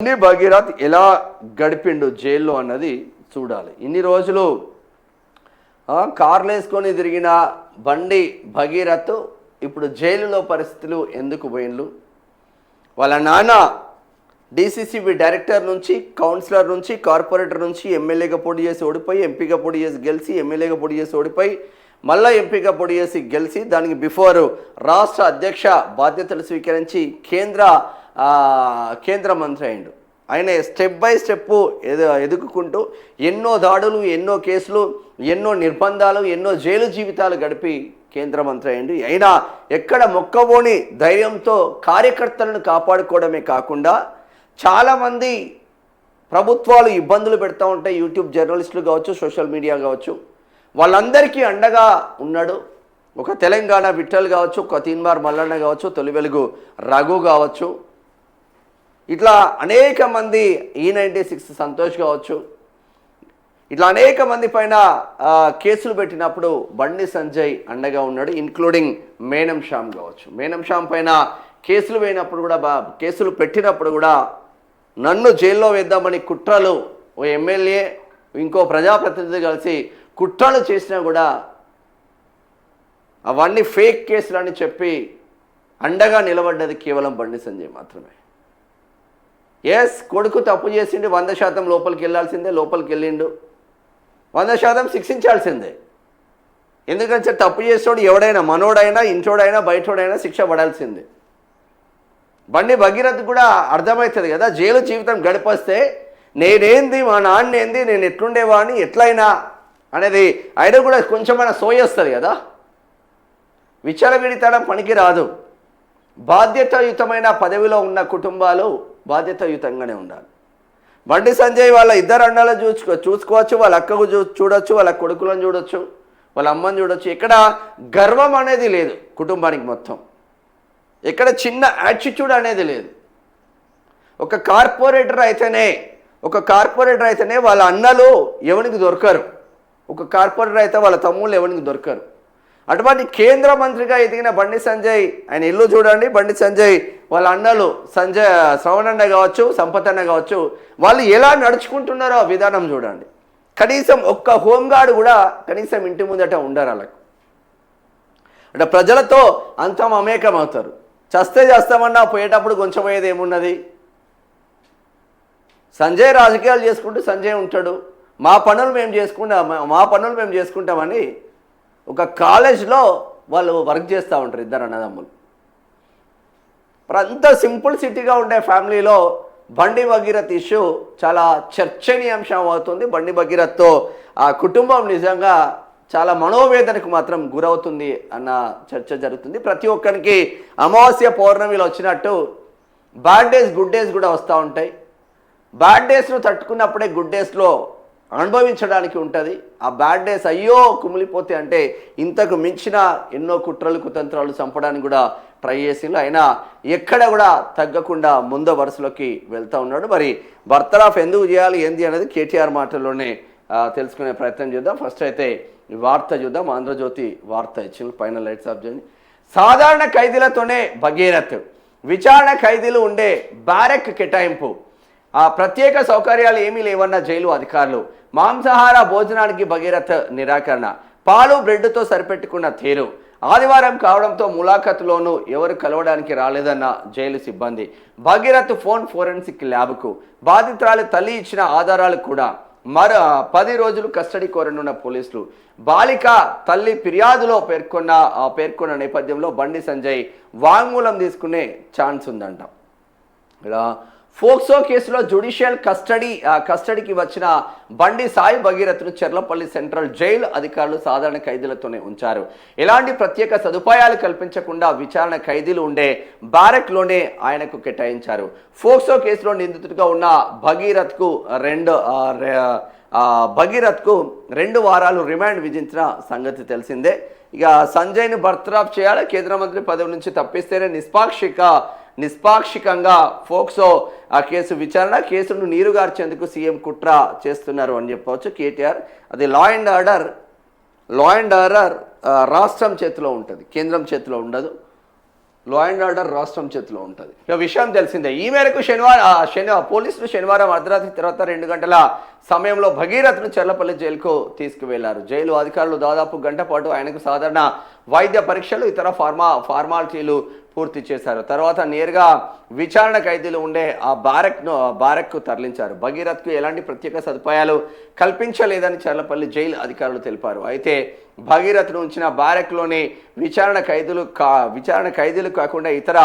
బండి భగీరథ్ ఎలా గడిపిండు జైల్లో అన్నది చూడాలి. ఇన్ని రోజులు కార్లు వేసుకొని తిరిగిన బండి భగీరథ్ ఇప్పుడు జైలులో పరిస్థితులు ఎందుకు పోయిండ్లు? వాళ్ళ నాన్న డీసీసీబీ డైరెక్టర్ నుంచి, కౌన్సిలర్ నుంచి, కార్పొరేటర్ నుంచి ఎమ్మెల్యేగా పోటీ చేసి ఓడిపోయి, ఎంపీగా పోటీ చేసి గెలిచి, ఎమ్మెల్యేగా పోటీ చేసి ఓడిపోయి, మళ్ళీ ఎంపీగా పోటీ చేసి గెలిచి, దానికి బిఫోర్ రాష్ట్ర అధ్యక్ష బాధ్యతలు స్వీకరించి కేంద్ర మంత్రి అయిండు. ఆయన స్టెప్ బై స్టెప్ ఎదుగుకుంటూ ఎన్నో దాడులు, ఎన్నో కేసులు, ఎన్నో నిర్బంధాలు, ఎన్నో జైలు జీవితాలు గడిపి కేంద్ర మంత్రి అయిండు. అయినా ఎక్కడ మొక్కబోని ధైర్యంతో కార్యకర్తలను కాపాడుకోవడమే కాకుండా చాలామంది ప్రభుత్వాలు ఇబ్బందులు పెడతా ఉంటాయి, యూట్యూబ్ జర్నలిస్టులు కావచ్చు, సోషల్ మీడియా కావచ్చు, వాళ్ళందరికీ అండగా ఉన్నాడు. ఒక తెలంగాణ విఠల్ కావచ్చు, ఒక తీన్మార్ మల్లన్న కావచ్చు, తొలి వెలుగు రఘు కావచ్చు, ఇట్లా అనేక మంది E96 సంతోష్ కావచ్చు, ఇట్లా అనేక మంది పైన కేసులు పెట్టినప్పుడు బండి సంజయ్ అండగా ఉన్నాడు. ఇన్క్లూడింగ్ మేనం శ్యామ్ కావచ్చు. మేనం శ్యామ్ పైన కేసులు వేయినప్పుడు కూడా కేసులు పెట్టినప్పుడు కూడా నన్ను జైల్లో వేద్దామని కుట్రలు ఓ ఎమ్మెల్యే ఇంకో ప్రజాప్రతినిధి కలిసి కుట్రలు చేసినా కూడా అవన్నీ ఫేక్ కేసులు అని చెప్పి అండగా నిలబడ్డది కేవలం బండి సంజయ్ మాత్రమే. ఎస్, కొడుకు తప్పు చేసిండు, 100% లోపలికి వెళ్ళాల్సిందే, లోపలికి వెళ్ళిండు, 100% శిక్షించాల్సిందే. ఎందుకంటే తప్పు చేసేవాడు ఎవడైనా, మనోడైనా, ఇంటోడైనా, బయటోడైనా శిక్ష పడాల్సిందే. బండి భగీరథ్ కూడా అర్థమవుతుంది కదా, జైలు జీవితం గడిపొస్తే నేనేంది, మా నాన్న ఏంది, నేను ఎట్లుండేవాడిని, ఎట్లయినా అనేది ఆయన కూడా కొంచెమైనా సోయొస్తుంది కదా. విచ్చలవిడితనం పనికి రాదు. బాధ్యతాయుతమైన పదవిలో ఉన్న కుటుంబాలు బాధ్యతాయుతంగానే ఉండాలి. బండి సంజయ్ వాళ్ళ ఇద్దరు అన్నలు చూసుకోవచ్చు, వాళ్ళ అక్కకు చూడొచ్చు, వాళ్ళ కొడుకులను చూడొచ్చు, వాళ్ళ అమ్మని చూడొచ్చు. ఇక్కడ గర్వం అనేది లేదు కుటుంబానికి మొత్తం, ఇక్కడ చిన్న యాటిట్యూడ్ అనేది లేదు. ఒక కార్పొరేటర్ అయితేనే వాళ్ళ అన్నలు ఎవరికి దొరకరు, ఒక కార్పొరేటర్ అయితే వాళ్ళ తమ్ముళ్ళు ఎవరికి దొరకరు. అటువంటి కేంద్ర మంత్రిగా ఎదిగిన బండి సంజయ్, ఆయన ఇల్లు చూడండి, బండి సంజయ్ వాళ్ళ అన్నలు శ్రవణన్న కావచ్చు, సంపతన్న కావచ్చు, వాళ్ళు ఎలా నడుచుకుంటున్నారో విధానం చూడండి. కనీసం ఒక్క హోంగార్డు కూడా కనీసం ఇంటి ముందట ఉండరు. వాళ్ళకు అంటే ప్రజలతో అంత మమేకం అవుతారు. చస్తే చేస్తామన్నా పోయేటప్పుడు కొంచెం పోయేది ఏమున్నది. సంజయ్ రాజకీయాలు చేసుకుంటూ సంజయ్ ఉంటాడు, మా పనులు మేము చేసుకుంటామని ఒక కాలేజ్లో వాళ్ళు వర్క్ చేస్తూ ఉంటారు ఇద్దరు అన్నదమ్ములు. అంత సింపుల్ సిటీగా ఉండే ఫ్యామిలీలో బండి భగీరథ్ ఇష్యూ చాలా చర్చనీయాంశం అవుతుంది. బండి భగీరథ్తో ఆ కుటుంబం నిజంగా చాలా మనోవేదనకు మాత్రం గురవుతుంది అన్న చర్చ జరుగుతుంది. ప్రతి ఒక్కరికి అమావాస్య పౌర్ణమిలో వచ్చినట్టు బ్యాడ్ డేస్, గుడ్ డేస్ కూడా వస్తూ ఉంటాయి. బ్యాడ్ డేస్ను తట్టుకున్నప్పుడే గుడ్ డేస్లో అనుభవించడానికి ఉంటుంది. ఆ బ్యాడ్ డేస్ అయ్యో కుమిలిపోతే అంటే ఇంతకు మించిన ఎన్నో కుట్రలు, కుతంత్రాలు చంపడానికి కూడా ట్రై చేసిండు. అయినా ఎక్కడ కూడా తగ్గకుండా ముందు వరుసలోకి వెళ్తూ ఉన్నాడు. మరి బర్తరాఫ్ ఎందుకు చేయాలి ఏంది అనేది కేటీఆర్ మాటల్లోనే తెలుసుకునే ప్రయత్నం చేద్దాం. ఫస్ట్ అయితే ఈ వార్త చూద్దాం. ఆంధ్రజ్యోతి వార్త ఇచ్చిన పైన లైట్స్ ఆఫ్ చేయండి. సాధారణ ఖైదీలతోనే భగీరథ్, విచారణ ఖైదీలు ఉండే బ్యారెక్ కేటాయింపు, ఆ ప్రత్యేక సౌకర్యాలు ఏమీ లేవన్న జైలు అధికారులు, మాంసాహార భోజనానికి భగీరథ్ నిరాకరణ, పాలు బ్రెడ్తో సరిపెట్టుకున్న తీరు, ఆదివారం కావడంతో ములాఖతులోనూ ఎవరు కలవడానికి రాలేదన్న జైలు సిబ్బంది, భగీరథ్ ఫోన్ ఫోరెన్సిక్ ల్యాబ్కు, బాధితురాలి తల్లి ఇచ్చిన ఆధారాలు కూడా, 10 రోజులు కస్టడీ కోరనున్న పోలీసులు, బాలిక తల్లి ఫిర్యాదులో పేర్కొన్న నేపథ్యంలో బండి సంజయ్ వాంగ్మూలం తీసుకునే ఛాన్స్ ఉందంట. ఇలా ఫోక్సో కేసులో జ్యుడిషియల్ కస్టడీకి వచ్చిన బండి సాయి భగీరథ్ను చెర్లపల్లి సెంట్రల్ జైలు అధికారులు సాధారణ ఖైదీలతోనే ఉంచారు. ఎలాంటి ప్రత్యేక సదుపాయాలు కల్పించకుండా విచారణ ఖైదీలు ఉండే బ్యారెక్లోనే ఆయనకు కేటాయించారు. ఫోక్సో కేసులో నిందితుడిగా ఉన్న భగీరథ్కు 2 వారాలు రిమాండ్ విధించిన సంగతి తెలిసిందే. ఇక సంజయ్ను బర్తరాఫ్ చేయాలి, కేంద్ర మంత్రి పదవి నుంచి తప్పిస్తేనే నిష్పాక్షికంగా ఫోక్సో ఆ కేసు విచారణ, కేసును నీరుగార్చేందుకు సీఎం కుట్ర చేస్తున్నారు అని చెప్పవచ్చు కేటీఆర్. అది లా అండ్ ఆర్డర్ రాష్ట్రం చేతిలో ఉంటుంది, కేంద్రం చేతిలో ఉండదు. లా అండ్ ఆర్డర్ రాష్ట్రం చేతిలో ఉంటుంది. ఇక విషయం తెలిసిందే. ఈ మేరకు పోలీసులు శనివారం అర్ధరాత్రి తర్వాత 2 గంటల సమయంలో భగీరథ్ను చర్లపల్లి జైలుకు తీసుకువెళ్లారు. జైలు అధికారులు దాదాపు గంట పాటు ఆయనకు సాధారణ వైద్య పరీక్షలు, ఇతర ఫార్మాలిటీలు పూర్తి చేశారు. తర్వాత నేరుగా విచారణ ఖైదీలు ఉండే ఆ బ్యారక్కు తరలించారు. భగీరథ్కు ఎలాంటి ప్రత్యేక సదుపాయాలు కల్పించలేదని చర్లపల్లి జైలు అధికారులు తెలిపారు. అయితే భగీరథ్ను ఉంచిన బ్యారక్లోని విచారణ ఖైదీలు కాకుండా ఇతర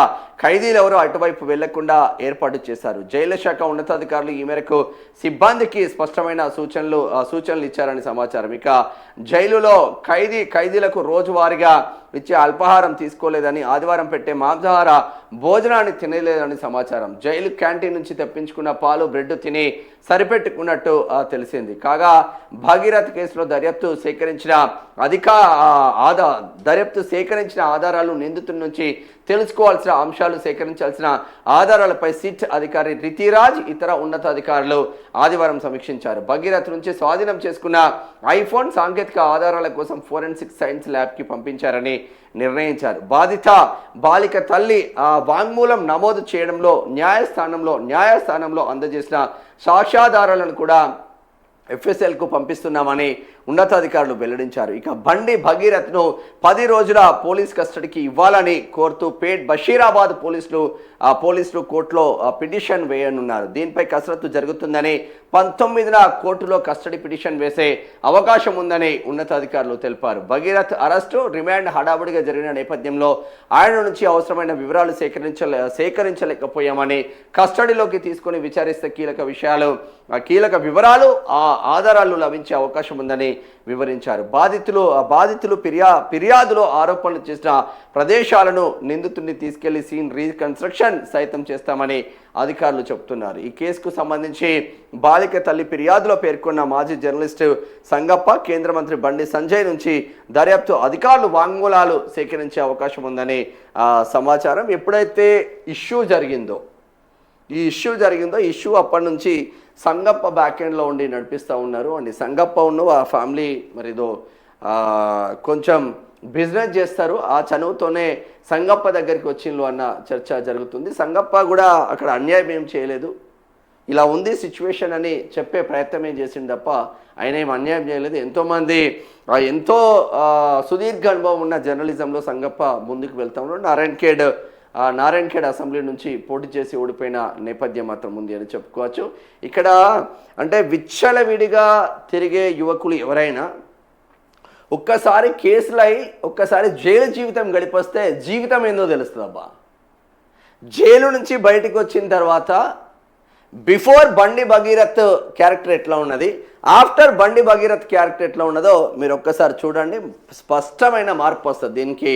ఖైదీలు ఎవరూ అటువైపు వెళ్లకుండా ఏర్పాటు చేశారు. జైలు శాఖ ఉన్నతాధికారులు ఈ మేరకు సిబ్బందికి స్పష్టమైన సూచనలు ఇచ్చారని సమాచారం. ఇక జైలులో ఖైదీలకు రోజువారీగా ఇచ్చే అల్పాహారం తీసుకోలేదని, ఆదివారం పెట్టే మాంసాహార భోజనాన్ని తినలేదని సమాచారం. జైలు క్యాంటీన్ నుంచి తెప్పించుకున్న పాలు, బ్రెడ్ తిని సరిపెట్టుకున్నట్టు తెలిసింది. కాగా భగీరథ్ కేసులో దర్యాప్తు సేకరించిన ఆధారాలు, నిందితుడి నుంచి తెలుసుకోవాల్సిన అంశాలు, సేకరించాల్సిన ఆధారాలపై సిట్ అధికారి రితిరాజ్ ఇతర ఉన్నతాధికారులు ఆదివారం సమీక్షించారు. భగీరథ్ నుంచి స్వాధీనం చేసుకున్న ఐఫోన్ సాంకేతిక ఆధారాల కోసం ఫోరెన్సిక్ సైన్స్ ల్యాబ్కి పంపించారని నిర్ణయించారు. బాధిత బాలిక తల్లి వాంగ్మూలం నమోదు చేయడంలో న్యాయస్థానంలో అందజేసిన సాక్ష్యాధారాలను కూడా ఎఫ్ఎస్ఎల్కు పంపిస్తున్నామని ఉన్నతాధికారులు వెల్లడించారు. ఇక బండి భగీరథ్ను 10 రోజుల పోలీస్ కస్టడీకి ఇవ్వాలని కోరుతూ బషీరాబాద్ పోలీసులు కోర్టులో పిటిషన్ వేయనున్నారు. దీనిపై కసరత్తు జరుగుతుందని, 19న కోర్టులో కస్టడీ పిటిషన్ వేసే అవకాశం ఉందని ఉన్నతాధికారులు తెలిపారు. భగీరథ్ అరెస్టు, రిమాండ్ హడావుడిగా జరిగిన నేపథ్యంలో ఆయన నుంచి అవసరమైన వివరాలు సేకరించలేకపోయామని, కస్టడీలోకి తీసుకుని విచారిస్తే కీలక వివరాలు, ఆధారాలు లభించే అవకాశం ఉందని వివరించారు. బాధితులు ఫిర్యాదులో ఆరోపణలు చేసిన ప్రదేశాలను నిందితుడిని తీసుకెళ్లి సీన్ రీకన్స్ట్రక్షన్ సైతం చేస్తామని అధికారులు చెబుతున్నారు. ఈ కేసుకు సంబంధించి బాలిక తల్లి ఫిర్యాదులో పేర్కొన్న మాజీ జర్నలిస్టు సంగప్ప, కేంద్ర మంత్రి బండి సంజయ్ నుంచి దర్యాప్తు అధికారులు వాంగ్మూలాలు సేకరించే అవకాశం ఉందని సమాచారం. ఎప్పుడైతే ఇష్యూ జరిగిందో అప్పటి నుంచి సంగప్ప బ్యాక్ ఎండ్లో ఉండి నడిపిస్తూ ఉన్నారు. అండ్ సంగప్ప ఆ ఫ్యామిలీ మరిదో కొంచెం బిజినెస్ చేస్తారు. ఆ చనువుతోనే సంగప్ప దగ్గరికి వచ్చిండ్రు అన్న చర్చ జరుగుతుంది. సంగప్ప కూడా అక్కడ అన్యాయం ఏం చేయలేదు, ఇలా ఉంది సిచ్యువేషన్ అని చెప్పే ప్రయత్నం ఏం చేసిండు తప్ప ఆయన ఏం అన్యాయం చేయలేదు. ఎంతో సుదీర్ఘ అనుభవం ఉన్న జర్నలిజంలో సంగప్ప ముందుకు వెళ్తా ఉన్నాడు. నారాయణఖేడ్ అసెంబ్లీ నుంచి పోటీ చేసి ఓడిపోయిన నేపథ్యం మాత్రం ఉంది అని చెప్పుకోవచ్చు. ఇక్కడ అంటే విచ్చలవిడిగా తిరిగే యువకులు ఎవరైనా ఒక్కసారి కేసులై ఒక్కసారి జైలు జీవితం గడిపొస్తే జీవితం ఏందో తెలుస్తుంది అబ్బా. జైలు నుంచి బయటకు వచ్చిన తర్వాత బిఫోర్ బండి భగీరథ్ క్యారెక్టర్ ఎట్లా ఉన్నది, ఆఫ్టర్ బండి భగీరథ్ క్యారెక్టర్ ఎట్లా ఉన్నదో మీరు ఒక్కసారి చూడండి. స్పష్టమైన మార్పు వస్తుంది. దీనికి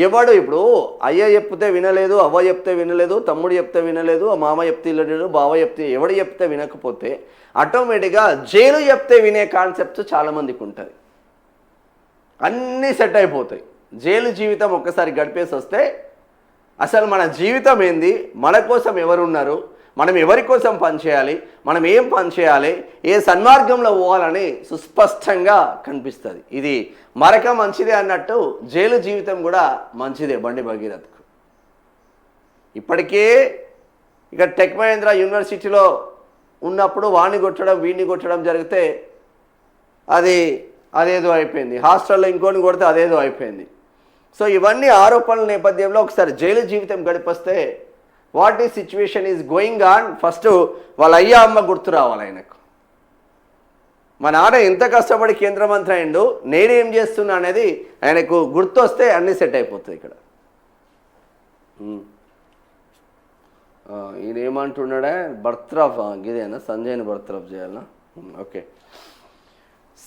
ఎవడు ఇప్పుడు అయ్య చెప్తే వినలేదు, అవ్వ చెప్తే వినలేదు, తమ్ముడు చెప్తే వినలేదు, మామ చెప్తే వినలేదు, బావ చెప్తే ఎవడు చెప్తే వినకపోతే ఆటోమేటిక్గా జైలు చెప్తే వినే కాన్సెప్ట్ చాలామందికి ఉంటుంది. అన్నీ సెట్ అయిపోతాయి. జైలు జీవితం ఒక్కసారి గడిపేసి వస్తే అసలు మన జీవితం ఏంది, మన కోసం ఎవరున్నారు, మనం ఎవరి కోసం పనిచేయాలి, మనం ఏం పని చేయాలి, ఏ సన్మార్గంలో పోవాలని సుస్పష్టంగా కనిపిస్తుంది. ఇది మరక మంచిదే అన్నట్టు జైలు జీవితం కూడా మంచిదే బండి భగీరథ్కు. ఇప్పటికే ఇక టెక్ మహేంద్ర యూనివర్సిటీలో ఉన్నప్పుడు వాడిని కొట్టడం వీడిని కొట్టడం జరిగితే అదేదో అయిపోయింది. హాస్టల్లో ఇంకోని కొడితే అదేదో అయిపోయింది. సో ఇవన్నీ ఆరోపణల నేపథ్యంలో ఒకసారి జైలు జీవితం గడిపొస్తే what is situation is going on, first వాళ్ళ అయ్యా అమ్మ గుర్తు రావాలి ఆయనకు. మా నాన్న ఎంత కష్టపడి కేంద్ర మంత్రి అయిండు, నేనేం చేస్తున్నా అనేది ఆయనకు గుర్తు వస్తే అన్నీ సెట్ అయిపోతుంది. ఇక్కడ ఈయన ఏమంటున్నాడే, బర్త్రాఫ్ ఇదేనా సంజయ్ని బర్త్రాఫ్ చేయాలనా? ఓకే,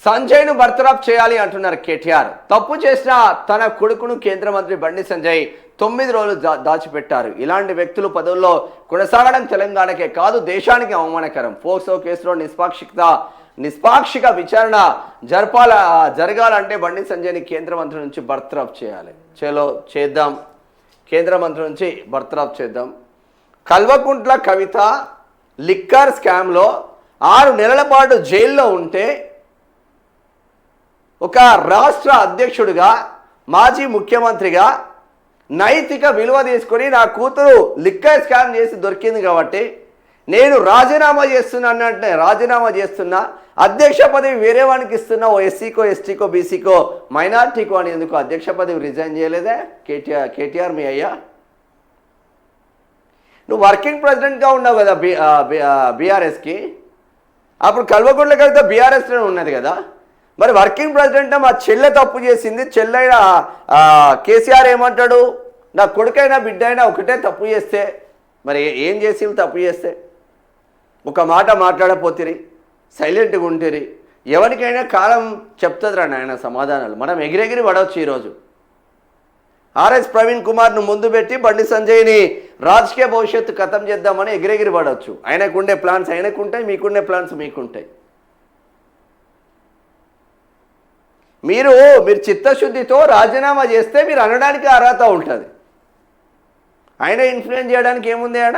సంజయ్ను బర్తరఫ్ చేయాలి అంటున్నారు కేటీఆర్. తప్పు చేసిన తన కొడుకును కేంద్ర మంత్రి బండి సంజయ్ 9 రోజులు దాచిపెట్టారు. ఇలాంటి వ్యక్తులు పదవుల్లో కొనసాగడం తెలంగాణకే కాదు దేశానికి అవమానకరం. పోక్సో కేసులో నిష్పాక్షిక విచారణ జరగాలంటే బండి సంజయ్ని కేంద్ర మంత్రి నుంచి బర్తరఫ్ చేయాలి. చేద్దాం, కేంద్ర మంత్రి నుంచి బర్తరఫ్ చేద్దాం. కల్వకుంట్ల కవిత లిక్కర్ స్కామ్లో 6 నెలల పాటు జైల్లో ఉంటే ఒక రాష్ట్ర అధ్యక్షుడిగా, మాజీ ముఖ్యమంత్రిగా నైతిక విలువ తీసుకొని నా కూతురు లిక్కర్ స్కామ్ చేసి దొరికింది కాబట్టి నేను రాజీనామా చేస్తున్నా అన్నట్టే రాజీనామా చేస్తున్నా, అధ్యక్ష పదవి వేరే వానికి ఇస్తున్నా, ఓ ఎస్సీకో ఎస్టీకో బీసీకో మైనార్టీకో అని ఎందుకు అధ్యక్ష పదవి రిజైన్ చేయలేదే కేటీఆర్ మీ అయ్యా? నువ్వు వర్కింగ్ ప్రెసిడెంట్గా ఉన్నావు కదా బీఆర్ఎస్కి, అప్పుడు కల్వకుంట్ల కలిగితే బీఆర్ఎస్లోనే ఉన్నది కదా. మరి వర్కింగ్ ప్రెసిడెంట్ మా చెల్లె తప్పు చేసింది, చెల్లె కేసీఆర్ ఏమంటాడు, నా కొడుకైనా బిడ్డ అయినా ఒకటే తప్పు చేస్తే మరి ఏం చేసి తప్పు చేస్తే ఒక మాట మాట్లాడపోతిరి, సైలెంట్గా ఉంటిరి. ఎవరికైనా కాలం చెప్తుందిరా నాయన సమాధానాలు. మనం ఎగిరెగిరి పడవచ్చు. ఈరోజు ఆర్ఎస్ ప్రవీణ్ కుమార్ను ముందు పెట్టి బండి సంజయ్ని రాజకీయ భవిష్యత్తు ఖతం చేద్దామని ఎగిరెగిరి పడవచ్చు. ఆయనకుండే ప్లాన్స్ ఆయనకుంటాయి, మీకుండే ప్లాన్స్ మీకుంటాయి. మీరు చిత్తశుద్ధితో రాజీనామా చేస్తే మీరు అనడానికి అర్హత ఉంటుంది. ఆయన ఇన్ఫ్లుయెన్స్ చేయడానికి ఏముంది? ఆడ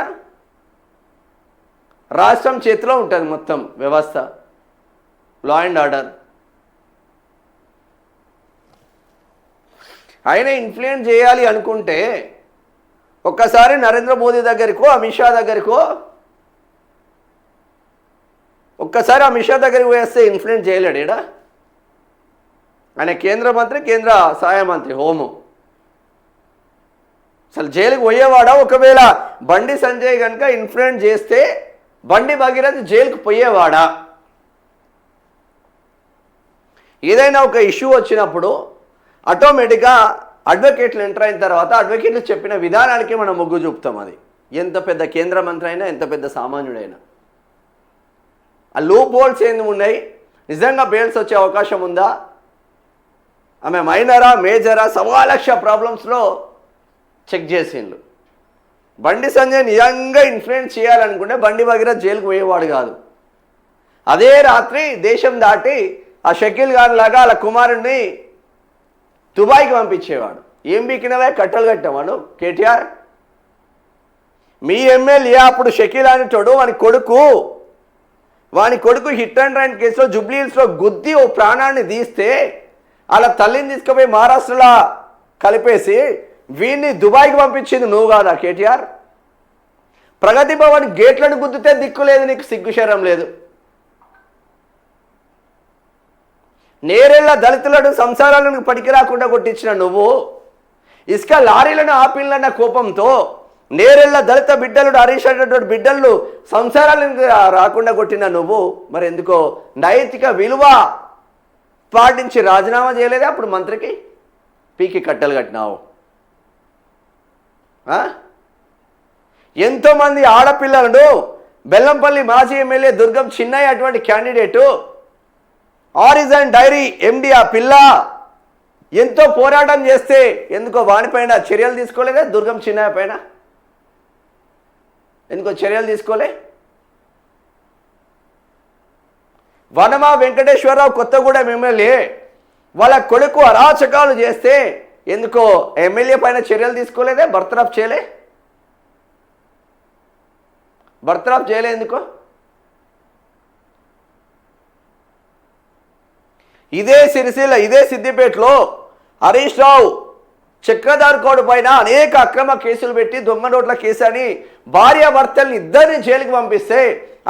రాష్ట్రం చేతిలో ఉంటుంది మొత్తం వ్యవస్థ, లా అండ్ ఆర్డర్. ఆయన ఇన్ఫ్లుయెన్స్ చేయాలి అనుకుంటే ఒక్కసారి నరేంద్ర మోదీ దగ్గరికో అమిత్ షా దగ్గరికో ఒక్కసారి అమిత్ షా దగ్గరికి వేస్తే ఇన్ఫ్లుయెన్స్ చేయలేడు. ఈడ ఆయన కేంద్ర మంత్రి, కేంద్ర సహాయ మంత్రి, హోము. అసలు జైలుకి పోయేవాడా? ఒకవేళ బండి సంజయ్ కనుక ఇన్ఫ్లుయెన్స్ చేస్తే బండి భగీరథ్ జైలుకు పోయేవాడా? ఏదైనా ఒక ఇష్యూ వచ్చినప్పుడు ఆటోమేటిక్గా అడ్వకేట్లు ఎంటర్ అయిన తర్వాత అడ్వకేట్లు చెప్పిన విధానానికి మనం మొగ్గు చూపుతాం. అది ఎంత పెద్ద కేంద్ర మంత్రి అయినా, ఎంత పెద్ద సామాన్యుడైనా. ఆ లూప్ హోల్స్ ఏంది ఉన్నాయి? నిజంగా బెయిల్స్ వచ్చే అవకాశం ఉందా? ఆమె మైనరా మేజరా 1,00,000 ప్రాబ్లమ్స్లో చెక్ చేసిండ్రు. బండి సంజయ్ నిజంగా ఇన్ఫ్లుయెన్స్ చేయాలనుకుంటే బండి భగీరథ్ జైలుకు పోయేవాడు కాదు. అదే రాత్రి దేశం దాటి ఆ షకీల్ ఖాన్ లాగా వాళ్ళ కుమారుడిని దుబాయ్కి పంపించేవాడు. ఏం బీకినవే? కట్టలు కట్టేవాడు కేటీఆర్. మీ ఎమ్మెల్యే అప్పుడు షకీల్ అనేటోడు, వాని కొడుకు హిట్ అండ్ రన్ కేసులో జూబ్లీహిల్స్లో గుద్ది ఓ ప్రాణాన్ని తీస్తే వాళ్ళ తల్లిని తీసుకుపోయి మహారాష్ట్రలో కలిపేసి వీడిని దుబాయ్కి పంపించింది నువ్వు కాదా కేటీఆర్? ప్రగతి భవన్ గేట్లను గుద్దితే దిక్కు లేదు, నీకు సిగ్గుశరం లేదు. నేరెళ్ళ దళితులను సంసారాలను పనికి రాకుండా కొట్టించిన నువ్వు, ఇసుక లారీలను ఆపిల్లన్న కోపంతో నేరెళ్ళ దళిత బిడ్డలు హరీష్ అనేటువంటి బిడ్డలను సంసారాలను రాకుండా కొట్టిన నువ్వు మరి ఎందుకో నైతిక విలువ పాటించి రాజీనామా చేయలేదే? అప్పుడు మంత్రికి పీకి కట్టలు కట్టినావు. ఎంతోమంది ఆడపిల్లలను బెల్లంపల్లి మాజీ ఎమ్మెల్యే దుర్గం చిన్నయ్య అటువంటి క్యాండిడేటు ఆరిజన్ డైరీ ఎండి ఆ పిల్ల ఎంతో పోరాటం చేస్తే ఎందుకో వానిపైన చర్యలు తీసుకోలేదే? దుర్గం చిన్నయ్య పైన ఎందుకో చర్యలు తీసుకోలే? వనమా వెంకటేశ్వరరావు కొత్తగూడెం ఎమ్మెల్యే వాళ్ళ కొడుకు అరాచకాలు చేస్తే ఎందుకో ఎమ్మెల్యే పైన చర్యలు తీసుకోలేదే? బర్తరఫ్ చేయలే ఎందుకో? ఇదే సిరిసిల్ల, ఇదే సిద్దిపేటలో హరీష్ రావు చక్రధార్ కోడ్ పైన అనేక అక్రమ కేసులు పెట్టి దొంగ నోట్ల కేసు అని భార్యాభర్తల్ని ఇద్దరిని జైలుకి పంపిస్తే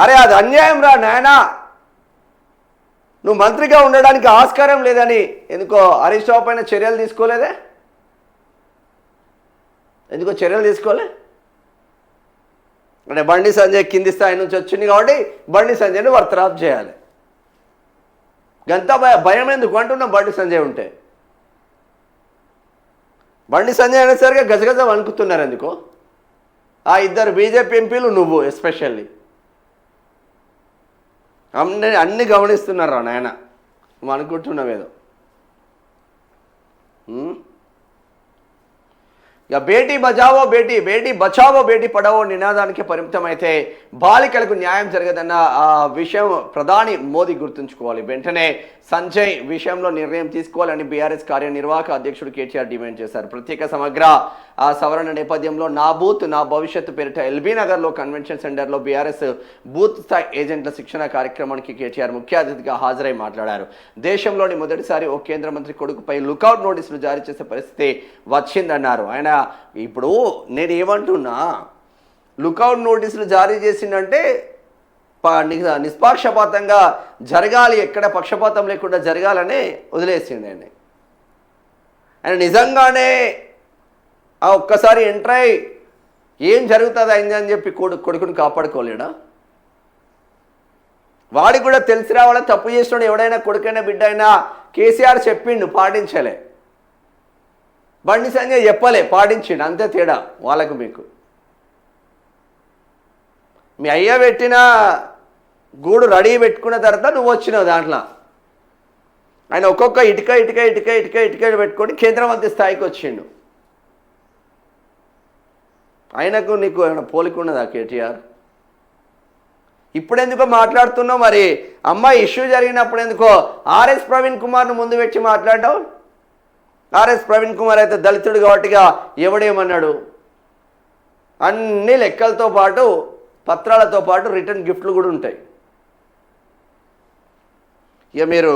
అరే అది అన్యాయం రా నాయనా, నువ్వు మంత్రిగా ఉండడానికి ఆస్కారం లేదని ఎందుకో హరీష్ రావు పైన చర్యలు తీసుకోలేదే? ఎందుకో చర్యలు తీసుకోలే? అంటే బండి సంజయ్ కింది స్థాయి నుంచి వచ్చింది కాబట్టి బండి సంజయ్ని బర్తరఫ్ చేయాలి. గంత భయం ఎందుకు అంటున్నాం? బండి సంజయ్ ఉంటే బండి సంజయ్ అనేసరిగా గజగజ వణుకుతున్నారు ఎందుకో? ఆ ఇద్దరు బీజేపీ ఎంపీలు, నువ్వు ఎస్పెషల్లీ అన్ని గమనిస్తున్నారా నాయన? నువ్వు అనుకుంటున్నావేదో. ఇక బేటీ బచావో బేటీ బచావో బేటీ పడావో నినాదానికి పరిమితమైతే బాలికలకు న్యాయం జరగదన్న ఆ విషయం ప్రధాని మోదీ గుర్తుంచుకోవాలి. వెంటనే సంజయ్ విషయంలో నిర్ణయం తీసుకోవాలని బీఆర్ఎస్ కార్యనిర్వాహక అధ్యక్షుడు కేటీఆర్ డిమాండ్ చేశారు. ప్రత్యేక సమగ్ర ఆ సవరణ నేపథ్యంలో నా బూత్ నా భవిష్యత్తు పేరిట ఎల్బీ నగర్లో కన్వెన్షన్ సెంటర్లో బీఆర్ఎస్ బూత్ స్థాయి ఏజెంట్ల శిక్షణ కార్యక్రమానికి కేటీఆర్ ముఖ్య అతిథిగా హాజరై మాట్లాడారు. దేశంలోని మొదటిసారి ఓ కేంద్ర మంత్రి కొడుకుపై లుకౌట్ నోటీసులు జారీ చేసే పరిస్థితి వచ్చిందన్నారు. ఆయన ఇప్పుడు నేను ఏమంటున్నా, లుకౌట్ నోటీసులు జారీ చేసిందంటే నిష్పాక్షపాతంగా జరగాలి, ఎక్కడ పక్షపాతం లేకుండా జరగాలని వదిలేసిండు ఆయన నిజంగానే ఆ ఒక్కసారి ఎంటర్ అయ్యి ఏం జరుగుతుంది అయింది అని చెప్పి కొడుకుని కాపాడుకోలేడా? వాడికి కూడా తెలిసి రావాలా, తప్పు చేసినాడు ఎవడైనా కొడుకైనా బిడ్డ అయినా. కేసీఆర్ చెప్పిండు, పాటించలే. బండి సంజయ్ చెప్పలే, పాటించిండు. అంతే తేడా వాళ్ళకు మీకు. మీ అయ్య పెట్టిన గూడు రెడీ పెట్టుకున్న తర్వాత నువ్వు వచ్చినావు దాంట్లో. ఆయన ఒక్కొక్క ఇటుక ఇటుక ఇటుక ఇటుక ఇటుక పెట్టుకొని కేంద్ర మంత్రి స్థాయికి వచ్చిండు. ఆయనకు నీకు ఏమైనా పోలిక ఉన్నదా కేటీఆర్? ఇప్పుడెందుకో మాట్లాడుతున్నావు మరి? అమ్మాయి ఇష్యూ జరిగినప్పుడు ఎందుకో ఆర్ఎస్ ప్రవీణ్ కుమార్ను ముందు పెట్టి మాట్లాడడం. ఆర్ఎస్ ప్రవీణ్ కుమార్ అయితే దళితుడు కాబట్టిగా ఎవడేమన్నాడు? అన్ని లెక్కలతో పాటు పత్రాలతో పాటు రిటర్న్ గిఫ్ట్లు కూడా ఉంటాయి. ఇక మీరు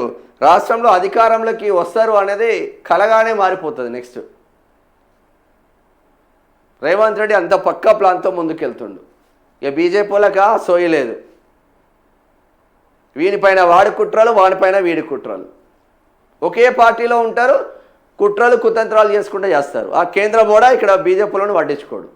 రాష్ట్రంలో అధికారంలోకి వస్తారు అనేది కలగానే మారిపోతుంది. నెక్స్ట్ రేవంత్ రెడ్డి అంత పక్కా ప్లాన్తో ముందుకెళ్తుండు. ఇక బీజేపీలకు సోయలేదు. వీనిపైన వాడి కుట్రలు, వాడిపైన వీడి కుట్రలు. ఒకే పార్టీలో ఉంటారు, కుట్రలు కుతంత్రాలు చేసుకుంటూ చేస్తారు. ఆ కేంద్రం కూడా ఇక్కడ బీజేపీలను పట్టించుకోడు.